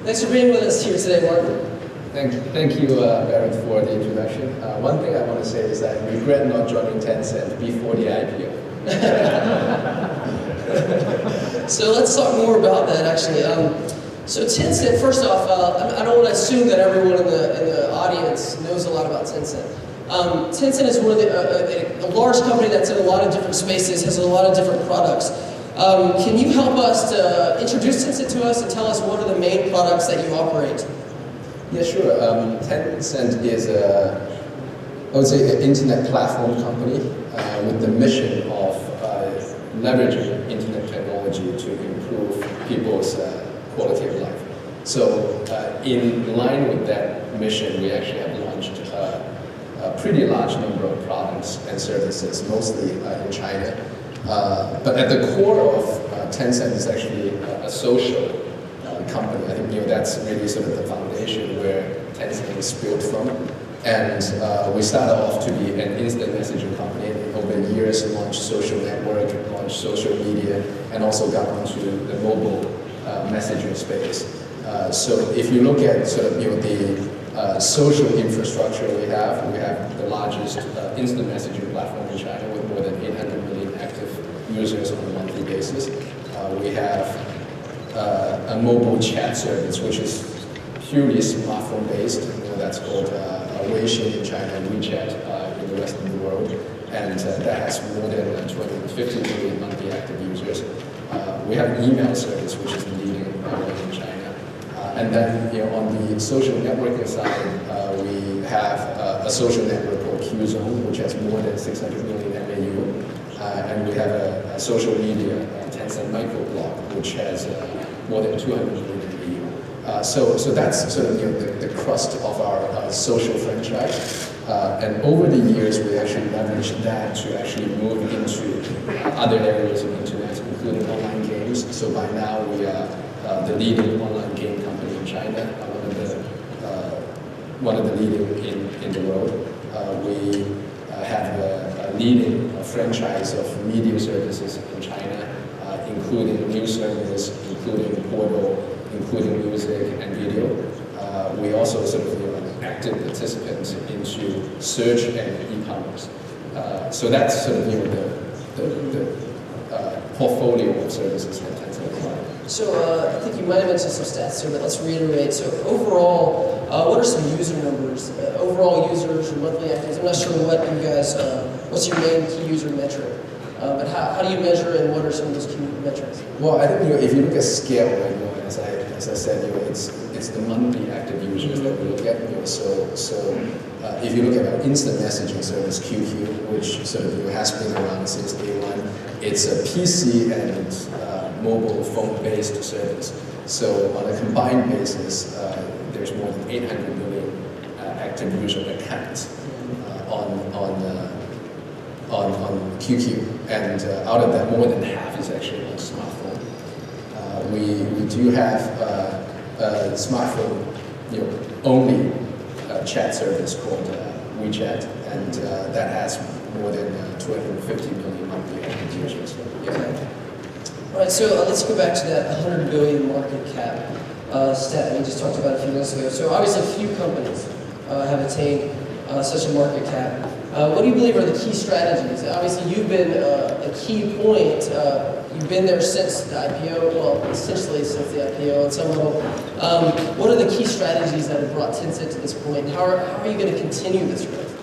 Thanks for being with us here today, Martin. Thank you, Barrett, for the introduction. One thing I want to say is that I regret not joining Tencent before the IPO. So let's talk more about that, actually. So Tencent, first off, I don't want to assume that everyone in the audience knows a lot about Tencent. Tencent is one of a large company that's in a lot of different spaces, has a lot of different products. Can you help us to introduce Tencent to us and tell us what are the main products that you operate? Yeah, sure. Tencent is I would say, an internet platform company with the mission of leveraging internet technology to improve people's quality of life. So in line with that mission, we actually have launched a pretty large number of products and services, mostly in China. But at the core of Tencent is actually a social company. I think that's really sort of the foundation where Tencent is built from. And we started off to be an instant messaging company. Over the years, launched social network, launched social media, and also got onto the mobile messaging space. So if you look at sort of the social infrastructure we have the largest instant messaging platform in China with more than 800 million active users on a monthly basis. We have a mobile chat service, which is purely smartphone-based. That's called Wechat in China, and Wechat in the rest of the world. And that has more than 250 million monthly active users. We have an email service, which is the leading in China. And then on the social networking side, we have a social network called Qzone, which has more than 600 million MAU. And we have a social media, Tencent microblog, which has more than 200 million MAU. So that's sort of the crust of our social franchise. And over the years, we actually leveraged that to actually move into other areas of internet, including online games. So by now, we are the leading online game company in China, one of the leading in the world. We have a leading franchise of media services in China, including news service, including portal, including music and video. We also sort of an active participant into search and e-commerce. So that's sort of the portfolio of services that Tencent provides. So I think you might have mentioned some stats here, but let's reiterate. So overall, what are some user numbers? Overall users or monthly actives? I'm not sure what you guys, what's your main key user metric? But how do you measure, and what are some of those key metrics? Well, I think if you look at scale, as I said, it's the monthly active users that we look at. So if you look at our instant messaging service QQ, which sort of has been around since day one, it's a PC and mobile phone-based service. So on a combined basis, there's more than 800 million active user accounts on QQ, and out of that, more than half is actually on smartphone. We do have a smartphone, only chat service called Wechat, and that has more than 250 million monthly active users. Okay. All right, so let's go back to that 100 billion market cap stat that we just talked about a few minutes ago. So obviously, few companies have attained such a market cap. What do you believe are the key strategies? Obviously, you've been a key point. You've been there since the IPO, well, essentially since the IPO at some level. What are the key strategies that have brought Tencent to this point? How are you going to continue this growth?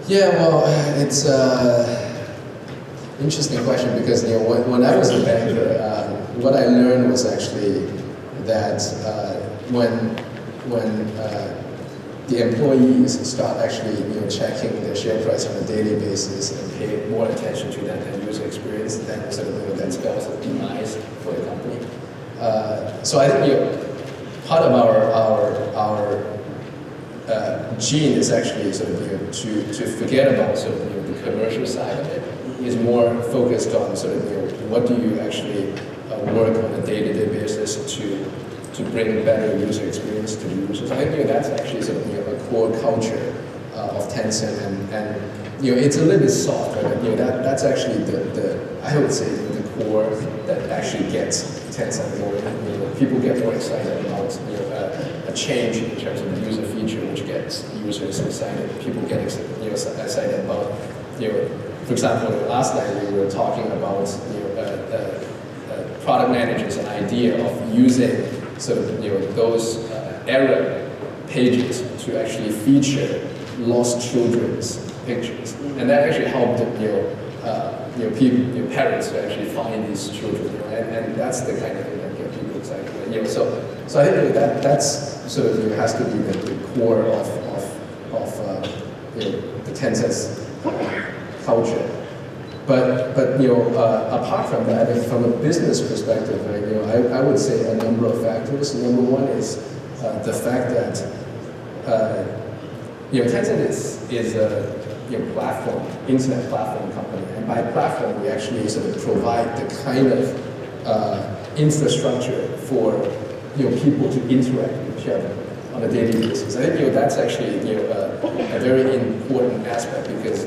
Yeah, well, it's an interesting question because when I was a banker, what I learned was actually that when the employees start actually checking their share price on a daily basis and pay more attention to that than user experience, then sort of that spells a demise for the company. So I think part of our gene is actually sort of to forget about sort of the commercial side of it. Is more focused on sort of what do you actually work on a day-to-day basis to bring better user experience to the users. I think that's actually sort of a core culture of Tencent, and it's a little bit soft, right? That's actually the I would say the core that actually gets Tencent going. People get more excited about a change in terms of the user feature, which gets users excited. People get excited about, for example, last night we were talking about product managers' an idea of using sort of those error pages to actually feature lost children's pictures, and that actually helped people, parents to actually find these children, and that's the kind of thing that gets people excited. So I think that's sort of has to be the core of the Tencent's culture. But apart from that, from a business perspective, I would say a number of factors. Number one is the fact that Tencent is a platform, internet platform company, and by platform we actually sort of provide the kind of infrastructure for people to interact with each other on a daily basis. I think that's actually a very important aspect because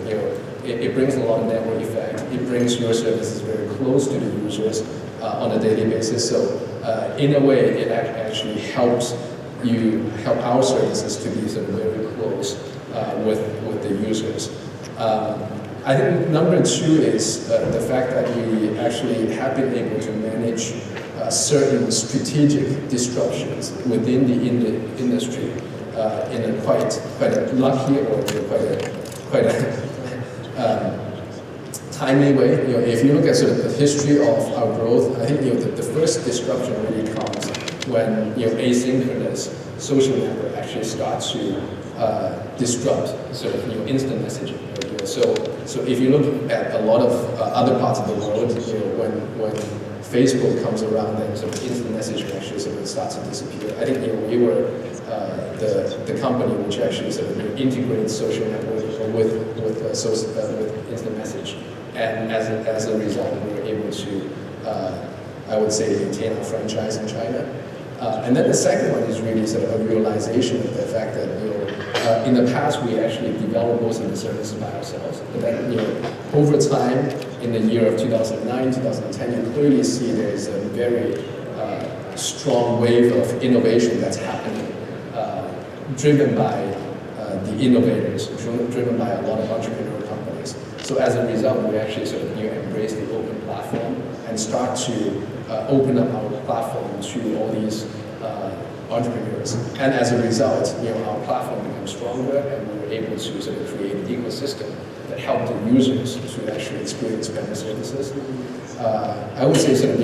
it brings a lot of network effect. It brings your services very close to the users on a daily basis. So in a way, it actually helps our services to be sort of very close with the users. I think number two is the fact that we actually have been able to manage certain strategic disruptions within the industry in a quite a lucky or quite a timely way. If you look at sort of the history of our growth, I think the first disruption really comes when asynchronous social network actually starts to disrupt sort of instant messaging. So if you look at a lot of other parts of the world, when Facebook comes around and sort of instant messaging actually sort of starts to disappear. I think we were the company which actually sort of integrated social network with instant message, and as a result, we were able to, I would say, maintain our franchise in China. And then the second one is really sort of a realization of the fact that in the past we actually developed most of the services by ourselves, but then over time, in the year of 2009, 2010, you clearly see there is a very strong wave of innovation that's happening, driven by the innovators, driven by a lot of entrepreneurial companies. So as a result, we actually sort of embrace the open platform and start to open up our platform to all these entrepreneurs. And as a result, our platform becomes stronger, and we were able to sort of create an ecosystem that helped the users to actually experience better services. I would say sort of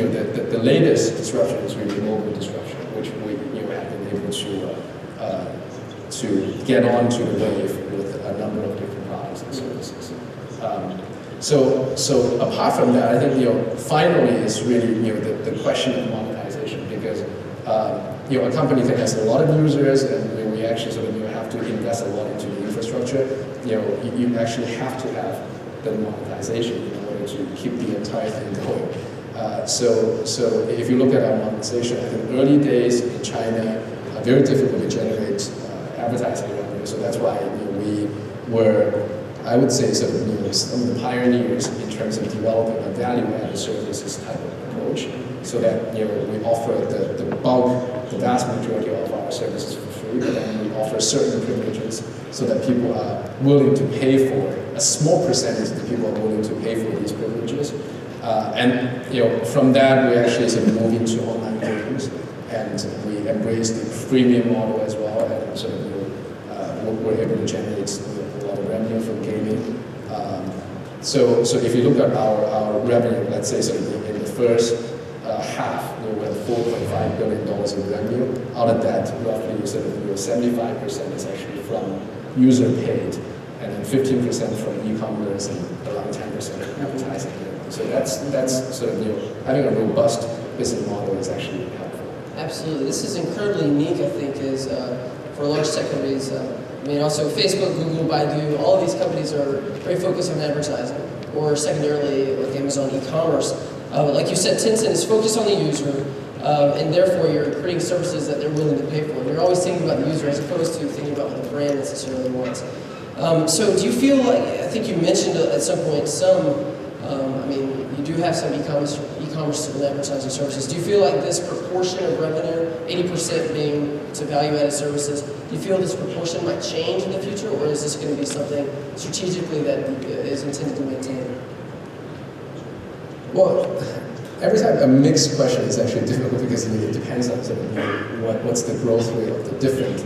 the latest disruption is really mobile disruption, which we have been able to get onto the wave with a number of different products and services. So apart from that, I think finally is really the question of monetization, because a company that has a lot of users, and we actually sort of have to invest a lot into the infrastructure. You actually have to have the monetization in order to keep the entire thing going. So if you look at our monetization, I think early days in China are very difficult to generate advertising revenue. So that's why we were, I would say, sort of some of the pioneers in terms of developing a value-added services type of approach, so that we offer the bulk, the vast majority of our services for free, but then we offer certain privileges so that people are willing to pay for, a small percentage of the people are willing to pay for these privileges. And from that, we actually sort of move into online games, and we embrace the freemium model as well, and sort of we're able to generate a lot of revenue from gaming. So if you look at our revenue, let's say sort of in the first half, we had $4.5 billion in revenue. Out of that, roughly sort of 75% is actually from user paid, and then 15% from e-commerce, and around 10% from advertising. So that's sort of having a robust business model is actually helpful. Absolutely, this is incredibly unique. I think is for large tech companies. Also Facebook, Google, Baidu, all of these companies are very focused on advertising, or secondarily, like Amazon e-commerce. Like you said, Tencent is focused on the user, and therefore you're creating services that they're willing to pay for. And you're always thinking about the user as opposed to thinking about what the brand necessarily wants. So do you feel like, I think you mentioned at some point, you do have some e-commerce e-commerce and advertising services. Do you feel like this proportion of revenue, 80% being to value-added services, do you feel this proportion might change in the future, or is this going to be something strategically that is intended to maintain? Well, every time a mixed question is actually difficult because it depends on sort of what's the growth rate of the different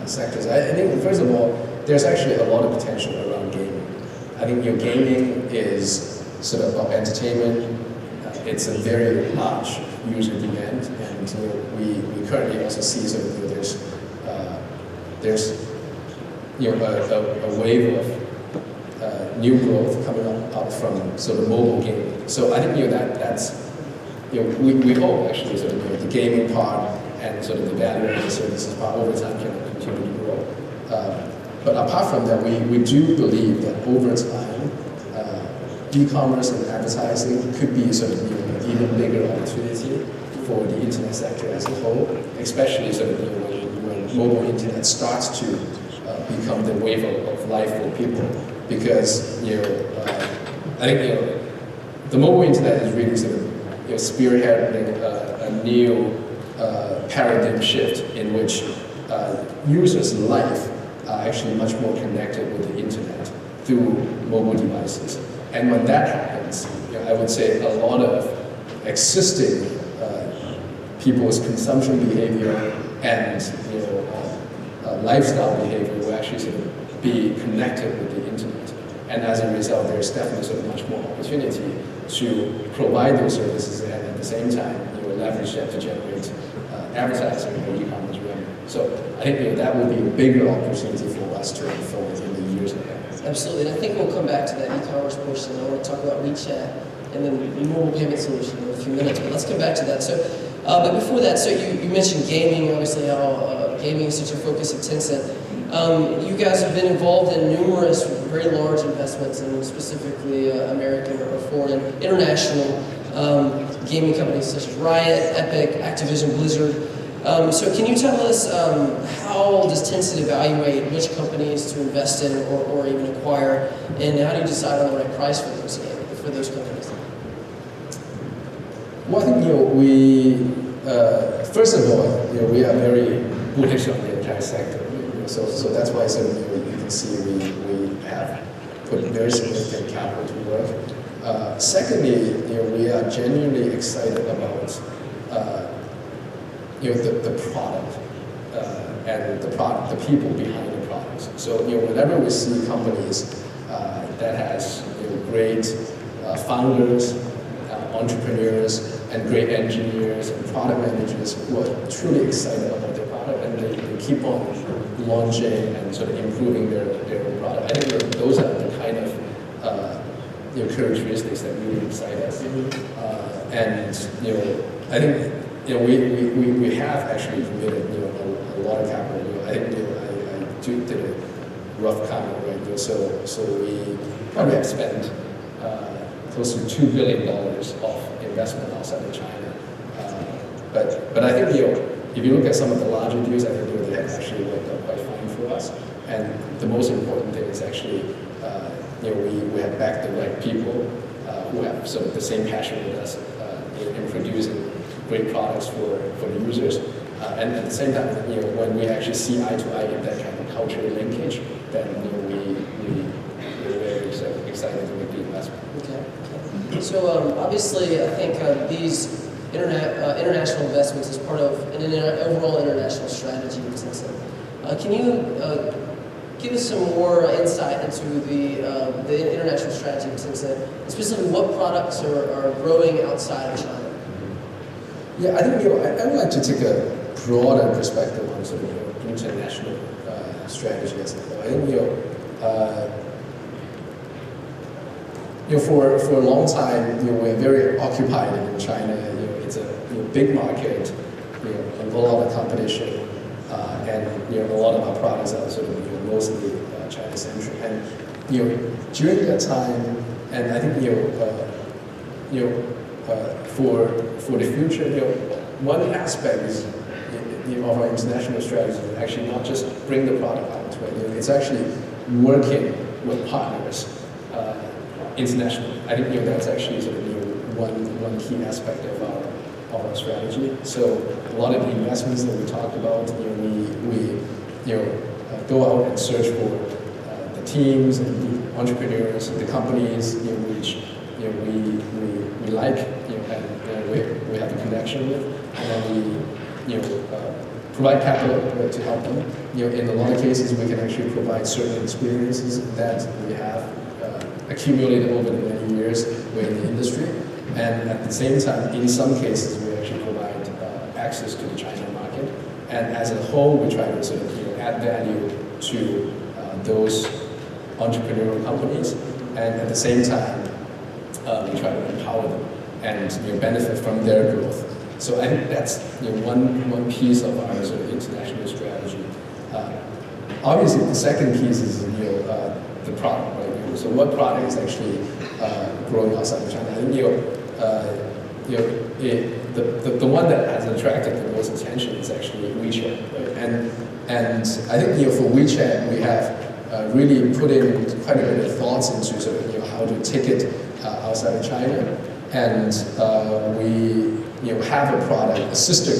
sectors. I think, first of all, there's actually a lot of potential around gaming. I think gaming is sort of about entertainment. It's a very large user demand, and we currently also see sort of there's a wave of new growth coming up from sort of mobile gaming. So I think that's we hope actually sort of the gaming part and sort of the value-added services part over time can continue to grow. But apart from that, we do believe that over time, e-commerce and advertising could be sort of an even bigger opportunity for the internet sector as a whole, especially sort of when mobile internet starts to become the wave of life for people. Because I think the mobile internet is really sort of spearheading a new paradigm shift in which users' life are actually much more connected with the internet through mobile devices. And when that happens, I would say a lot of existing people's consumption behavior and lifestyle behavior will actually sort of be connected with the internet. And as a result, there's definitely sort of much more opportunity to provide those services and at the same time leverage that to generate advertising or e-commerce revenue. So I think that will be a bigger opportunity for us to unfold in the years ahead. Absolutely, and I think we'll come back to that e-commerce portion. I want to talk about Wechat and then the mobile payment solution in a few minutes, but let's come back to that. So, but before that, so you mentioned gaming, obviously how gaming is such a focus at Tencent. You guys have been involved in numerous very large investments in specifically American or foreign, international gaming companies such as Riot, Epic, Activision, Blizzard. So can you tell us how does Tencent evaluate which companies to invest in or even acquire, and how do you decide on the right price for those companies? Well, I think we first of all we are very bullish on the entire sector. So that's why you can see we have put very significant capital to work. Secondly, we are genuinely excited about the product and the people behind the products. So whenever we see companies that has great founders, entrepreneurs, and great engineers and product managers who are truly excited about their product and they keep on launching and sort of improving their product. I think those are the kind of characteristics that really excite us. And I think we have actually committed a lot of capital. I think I did a rough count, right? So we probably have spent close to $2 billion of investment outside of China. But I think if you look at some of the larger deals, I think they have actually worked out quite fine for us. And the most important thing is actually we have backed the right people who have sort of the same passion with us in producing great products for the users. And at the same time, when we actually see eye to eye in that kind of cultural linkage, then we're very excited to make the investment. Okay. So obviously, I think these international investments is part of an overall international strategy with Tencent. Can you give us some more insight into the international strategy with Tencent, specifically what products are growing outside of China? Yeah, I think I would like to take a broader perspective on sort of international strategy as a whole. I think for a long time we're very occupied in China. It's a big market, a lot of competition, and a lot of our products are sort of mostly China-centric. And during that time, and I think for the future, one aspect is of our international strategy is actually not just bring the product out to it. It's actually working with partners internationally. I think that's actually sort of one key aspect of our strategy. So a lot of the investments that we talked about, we go out and search for the teams and the entrepreneurs, the companies, which we like, and we have a connection with, and then we provide capital to help them. In a lot of cases, we can actually provide certain experiences that we have accumulated over the many years in the industry, and at the same time, in some cases, we actually provide access to the China market. And as a whole, we try to sort of add value to those entrepreneurial companies, and at the same time, we try to empower them and benefit from their growth. So I think that's one piece of our sort of international strategy. Obviously, the second piece is the product, right? So what product is actually growing outside of China? I think the one that has attracted the most attention is actually Wechat, right? And I think for Wechat, we have really put in quite a bit of thoughts into sort of how to take it outside of China, and we have a product, a sister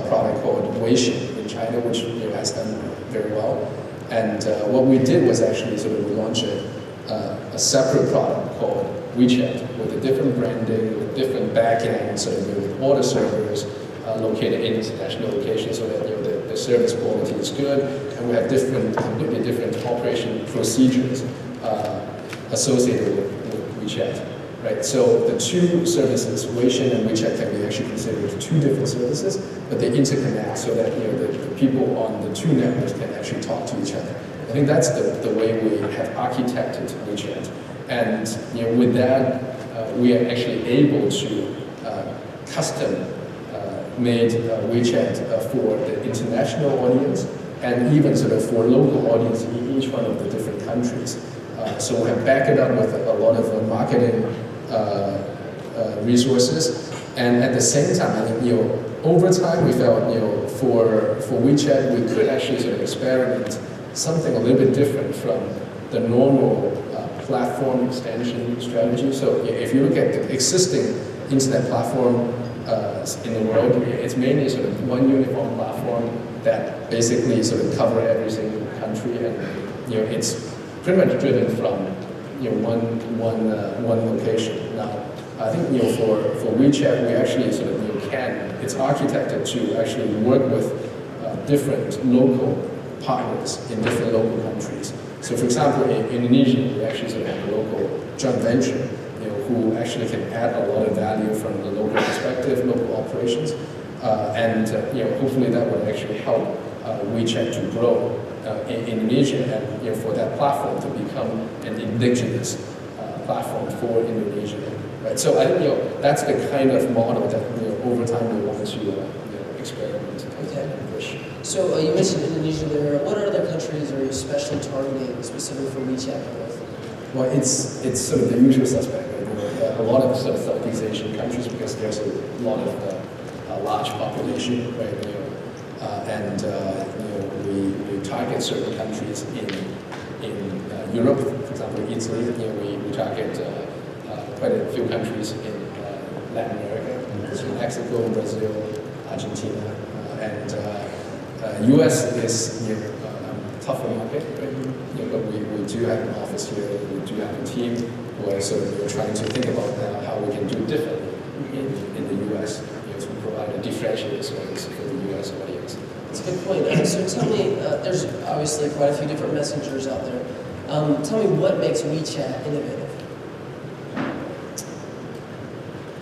product called Wechat in China, which has done very well. And what we did was actually sort of launch a separate product called Wechat with a different branding, with different backend, sort of with order servers located in international locations, so that the service quality is good, and we have completely different operation procedures associated with Wechat. Right, so the two services, Wechat and Wechat, can be actually considered two different services, but they interconnect so that the people on the two networks can actually talk to each other. I think that's the way we have architected Wechat, and with that, we are actually able to custom made Wechat for the international audience, and even sort of for local audience in each one of the different countries. So we have backed it up with a lot of marketing resources, and at the same time, I think over time we felt for Wechat we could actually sort of experiment something a little bit different from the normal platform extension strategy. So if you look at the existing internet platform in the world, it's mainly sort of one uniform platform that basically sort of cover every single country, and it's pretty much driven from one location. Now, I think for Wechat, we actually sort of it's architected to actually work with different local partners in different local countries. So, for example, in Indonesia, we actually sort of have a local joint venture, who actually can add a lot of value from the local perspective, local operations, and hopefully that would actually help Wechat to grow in Indonesia, and for that platform to become an indigenous platform for Indonesia. Right? So I think that's the kind of model that over time we want to experiment and push. So you mentioned Indonesia there. What other countries are you especially targeting specifically for Wechat growth? Well, it's sort of the usual suspect. Right? A lot of sort of Southeast Asian countries, because there's a lot of large population, right? And we target certain countries in Europe, for example, Italy. We target quite a few countries in Latin America, so Mexico, Brazil, Argentina, and U.S. is a tougher market, right? But we do have an office here. We do have a team who are sort of trying to think about how we can do it differently in the U.S. To provide a differentiated service for the U.S. audience. That's a good point. So tell me, there's obviously quite a few different messengers out there. Tell me what makes Wechat innovative?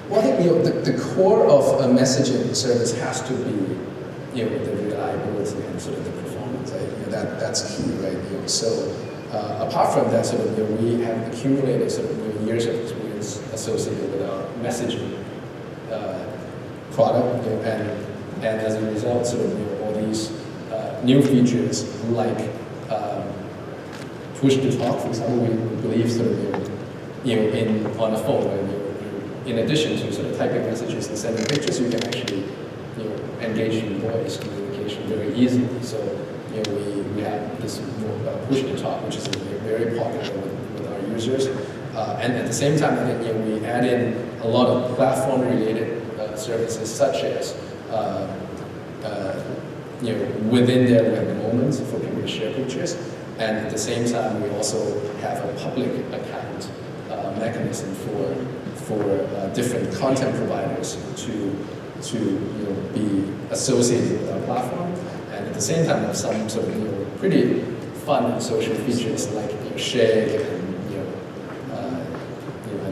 Well, I think the core of a messaging service has to be the reliability and sort of the performance. That's key, right? So apart from that, sort of we have accumulated sort of years of experience associated with our messaging product, and as a result, sort of all these new features like push to talk, for example, we believe sort of on a phone, right? In addition to sort of typing messages and sending pictures, you can actually engage in voice communication very easily. So we have this push to talk, which is very popular with our users, and at the same time, I think we add in a lot of platform-related services, such as within their web moments for people to share pictures, and at the same time, we also have a public account mechanism for different content providers to be associated with our platform, and at the same time, have some sort of pretty fun and social features like share and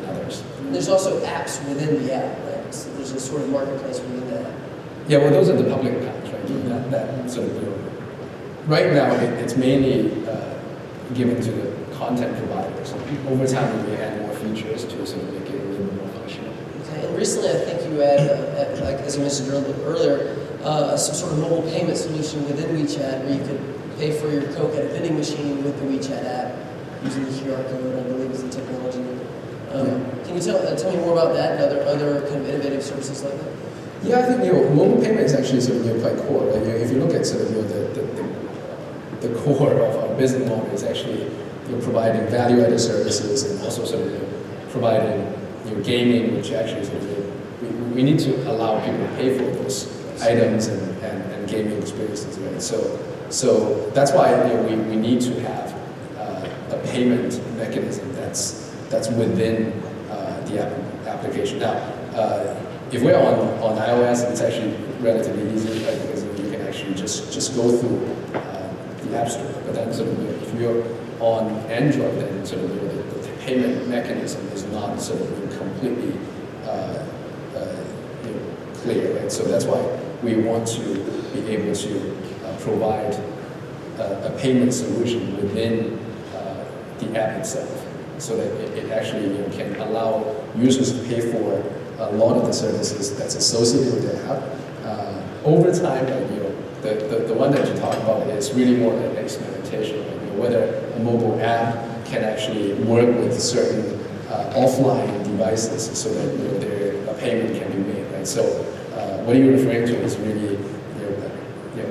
others. And there's also apps within the app, right? So there's a sort of marketplace within that app. Yeah, well, those are the public accounts, right? That sort of right now, it's mainly given to the content providers. Over time, we may add more features to sort of make it a little bit more functional. Okay, and recently I think you had, like as you mentioned earlier, some sort of mobile payment solution within WeChat where you could pay for your Coke at a vending machine with the WeChat app using the QR code, I believe is the technology. Can you tell me more about that and other kind of innovative services like that? Yeah, I think mobile payment is actually sort of quite core. Right? If you look at sort of the core of our business model is actually providing value-added services and also sort of providing gaming, which actually sort of we need to allow people to pay for those items and gaming experiences. Right? So that's why we need to have a payment mechanism that's within the application. Now, if we're on iOS, it's actually relatively easy, right? Because you can actually just go through the App Store. But then sort of if you're on Android, then sort of the payment mechanism is not sort of completely clear, right? So that's why we want to be able to provide a payment solution within the app itself, so that it actually can allow users to pay for a lot of the services that's associated with the app. Over time, the one that you talk about is really more an experimentation, whether a mobile app can actually work with certain offline devices so that a payment can be made. Right? So what you're referring to is really a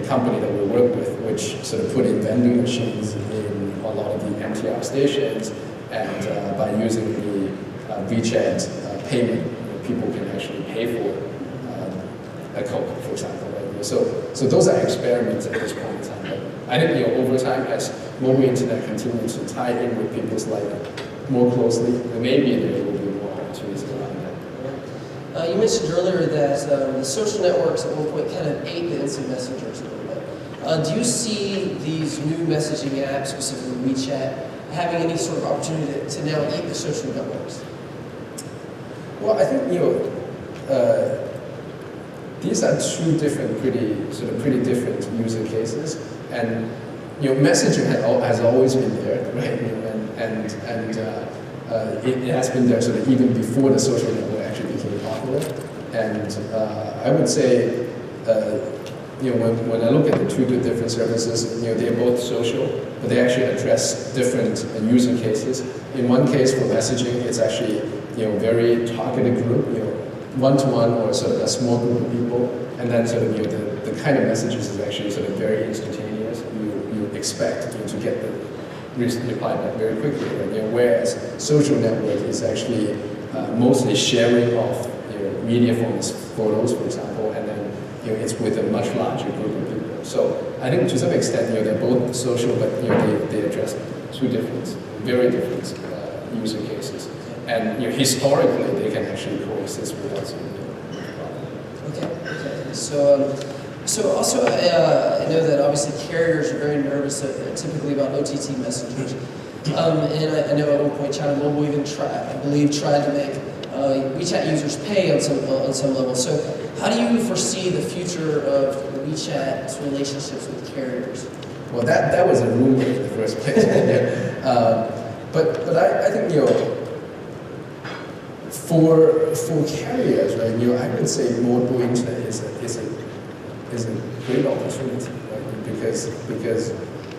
company that we work with, which sort of put in vending machines in a lot of the MTR stations, and by using the WeChat payment, people can actually pay for a Coke, for example. Right? So those are experiments at this point in time. But I think over time, as mobile internet continues to tie in with people's life more closely, maybe there will be more opportunities around that. You mentioned earlier that the social networks at one point kind of ate the instant messengers a little bit. Do you see these new messaging apps, specifically WeChat, having any sort of opportunity to now eat the social networks? Well, I think these are two pretty different user cases, and messaging has always been there, right? It has been there sort of even before the social network actually became popular. And I would say, when I look at the two different services, they're both social, but they actually address different user cases. In one case, for messaging, it's actually very targeted group, one-to-one or sort of a small group of people, and then sort of the kind of messages is actually sort of very instantaneous. You expect to get the reply back very quickly, right? Whereas social network is actually mostly sharing of media forms, photos, for example, and then it's with a much larger group of people. So I think to some extent they're both social, but they address two very different user cases. And historically, they can actually coexist without some problem. Okay. So also, I know that obviously carriers are very nervous, typically about OTT messengers. And I know at one point China Mobile even tried to make WeChat users pay on some level. So how do you foresee the future of WeChat's relationships with carriers? Well, that was a rumor in the first place. But I think for carriers, right? I would say mobile internet is a great opportunity, right? Because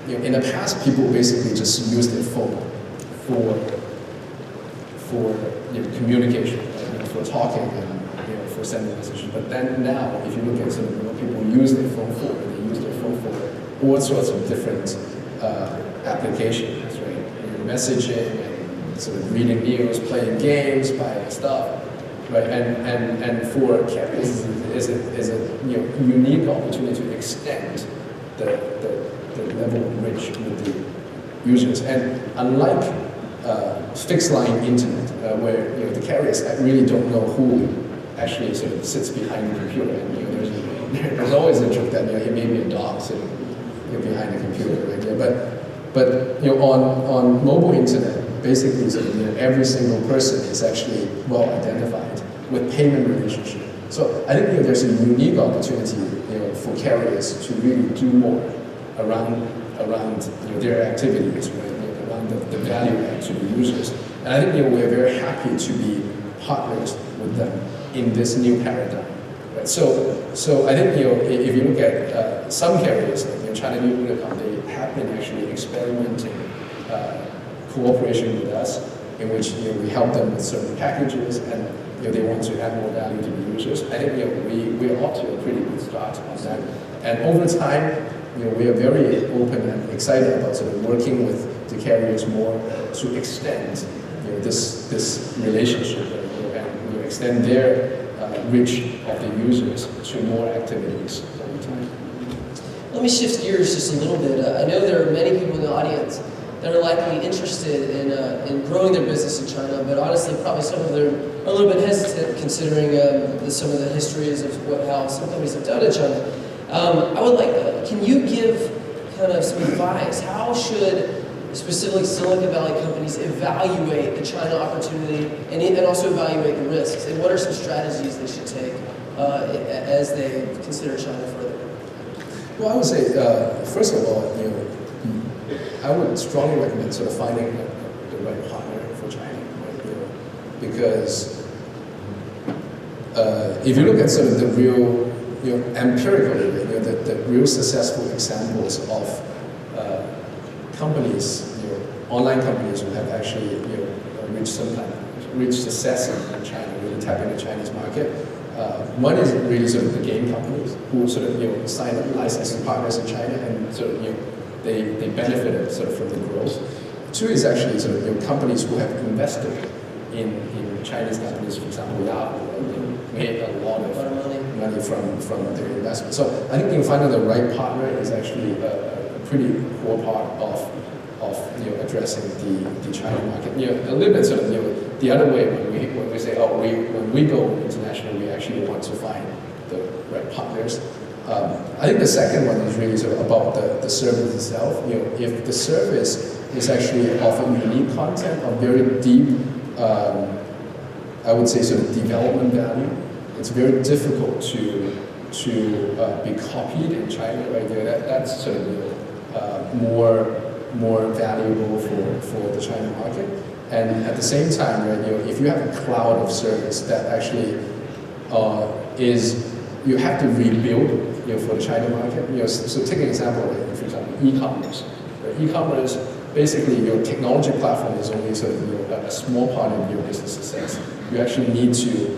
in the past people basically just used their phone for communication, right? For talking and for sending messages. But then now, if you look at sort of what people use their phone for, they use their phone for all sorts of different applications, right? Messaging, and sort of reading news, playing games, buying stuff. right? And for carriers is a unique opportunity to extend the level of reach with the users. And unlike fixed line internet, where the carriers really don't know who actually sort of sits behind the computer, and there's always a joke that it may be a dog sitting behind the computer, right? But on mobile internet, basically sort of, every single person is actually well identified with payment relationship. So I think there's a unique opportunity for carriers to really do more around their activities, right? Around the value add to the users. And I think we're very happy to be partners with them in this new paradigm. Right? So I think if you look at some carriers, like China New Telecom, they have been actually experimenting cooperation with us, in which we help them with certain packages, and they want to add more value to the users. I think we're off to a pretty good start on that. And over time, we are very open and excited about sort of working with the carriers more to extend this relationship and extend their reach of the users to more activities over time. Let me shift gears just a little bit. I know there are many people in the audience that are likely interested in growing their business in China, but honestly, probably some of them are a little bit hesitant considering some of the histories of how some companies have done in China. I would like, can you give kind of some advice? How should specifically Silicon Valley companies evaluate the China opportunity and also evaluate the risks? And what are some strategies they should take as they consider China further? Well, I would say, first of all, I would strongly recommend sort of finding the right partner for China, right? Because if you look at sort of the real, empirically, the real successful examples of companies, online companies who have actually reached success in China, really tap into the Chinese market. One is really sort of the game companies who sort of sign up licensing partners in China and sort of they benefited sort of from the growth. Two is actually sort of companies who have invested in Chinese companies, for example, Yahoo, made a lot of money from their investment. So I think finding the right partner is actually a pretty core part of addressing the China market. A little bit sort of the other way when we say when we go international, we actually want to find the right partners. I think the second one is really sort of about the service itself. If the service is actually offering unique content of very deep, I would say sort of development value, it's very difficult to be copied in China, right? That's sort of more valuable for the China market. And at the same time, right, if you have a cloud of service that actually you have to rebuild for the China market. So take an example, like, for example, e-commerce. E-commerce, basically your technology platform is only sort of a small part of your business success. You actually need to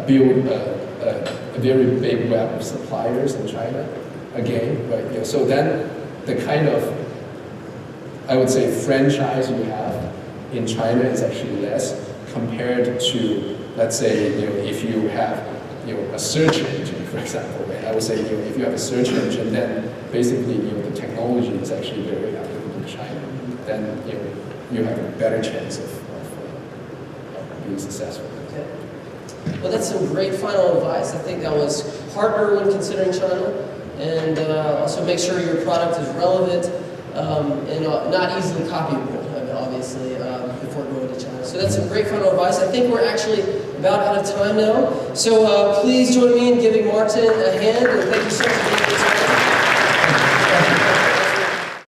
build a very big web of suppliers in China again, right? So then the kind of, I would say, franchise you have in China is actually less compared to, let's say, if you have a search engine, for example. Right? I would say if you have a search engine, then basically the technology is actually very applicable in China. Then you have a better chance of being successful. Okay. Well, that's some great final advice. I think that was partner when considering China, and also make sure your product is relevant and not easily copyable, obviously, before going to China. So that's some great final advice. I think we're actually about out of time now. So please join me in giving Martin a hand, and thank you so much for being here.